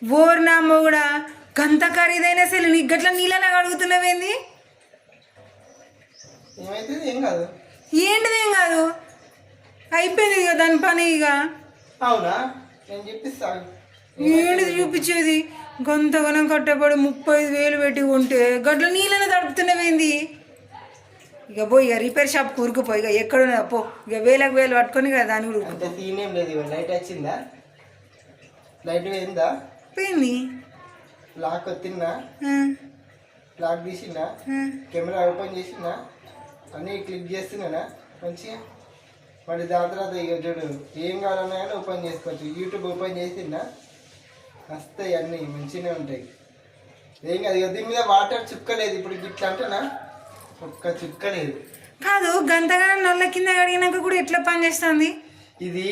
ఓర్నమ్మ కూడా గంత ఖరీదైన అసలు నీ గట్ల నీళ్ళనే అడుగుతున్నావేంది? ఏం కాదు. ఏంటిదేం కాదు, అయిపోయింది ఇక దాని పని ఇక. అవునా, నేను చెప్పిస్తాను. ఏంటిది చూపించేది? గంతగనం కట్టబడి 35,000 పెట్టి కొంటే గట్ల నీళ్ళనే తడుపుతున్నావేంది? ఇక పోయి ఇక రిపేర్ షాప్ కూరుకుపో, ఇక ఎక్కడున్నా పో, ఇక వేలకు వేలు పట్టుకొని కదా దాని కూడా అంత సీన్ ఏం లేదు. లైట్ వచ్చిందా? లైట్ పోయిందా? పోయింది. లాక్ తిన్నా, లాక్ తీసినా, కెమెరా ఓపెన్ చేసినా, అన్నీ క్లిక్ చేస్తున్నానా మంచిగా. మరి దాని తర్వాత ఇక చూడు ఏం కావాలన్నా కానీ ఓపెన్ చేసుకోవచ్చు. యూట్యూబ్ ఓపెన్ చేసినా వస్తాయి, అన్నీ మంచిగానే ఉంటాయి. ఏం కాదు. ఇక దీని మీద వాటర్ చుక్కలేదు. ఇప్పుడు ఇట్లా అంటేనా ఒక్క చుక్క లేదు. కాదు, గంతగా నల్ల కింద కడిగినాక కూడా ఎట్లా పని చేస్తుంది? ఇది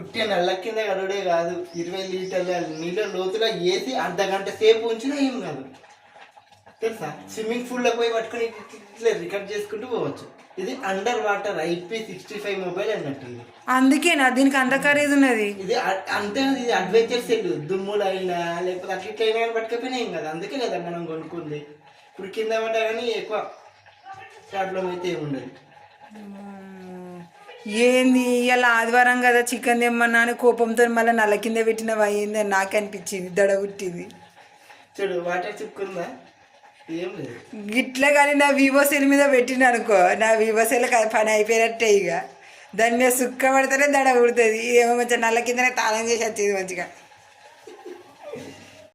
ఉట్టి నల్ల కింద కడుగుడే కాదు, 20 లీటర్ల నీళ్ళ లోతులో వేసి అర్ధగంట సేపు ఉంచినా ఏం కాదు తెలుసా. స్విమ్మింగ్ పూల్లో పోయి పట్టుకుని ఇట్లా రికార్డ్ చేసుకుంటూ పోవచ్చు. ఇది అండర్ వాటర్ IP65 మొబైల్ అన్నట్టు. ఇది అందుకేనా దీనికి అంత ఖరీదు ఉన్నది? ఇది అంటే ఇది అడ్వెంచర్ సెల్. దుమ్ములు అయినా లేకపోతే అట్లా ఇట్లా అయినా కానీ పట్టుకపోయినా ఏం కదా. అందుకే కదా మనం కొనుక్కుంది. ఇప్పుడు కింద పడ్డా కానీ ఎక్కువ ప్రాబ్లం అయితే ఏముండదు. ఏంది ఇలా ఆదివారం కదా చికెన్ తెమ్మన్నా అని కోపంతో మళ్ళీ నల్ల కింద పెట్టినవి అయ్యింది అని నాకు అనిపించింది. దడ పుట్టింది. చూడు వాటర్ చిక్కుందా? ఏం లేదు. గిట్లా కానీ నా వివో సెల్ మీద పెట్టిన అనుకో, నా వివో సెల్ పని అయిపోయినట్టే. ఇక దాని మీద సుక్క పడితేనే దడ పుడుతుంది. ఏమో మంచిగా నల్ల కిందనే తాళం చేసి వచ్చేది మంచిగా.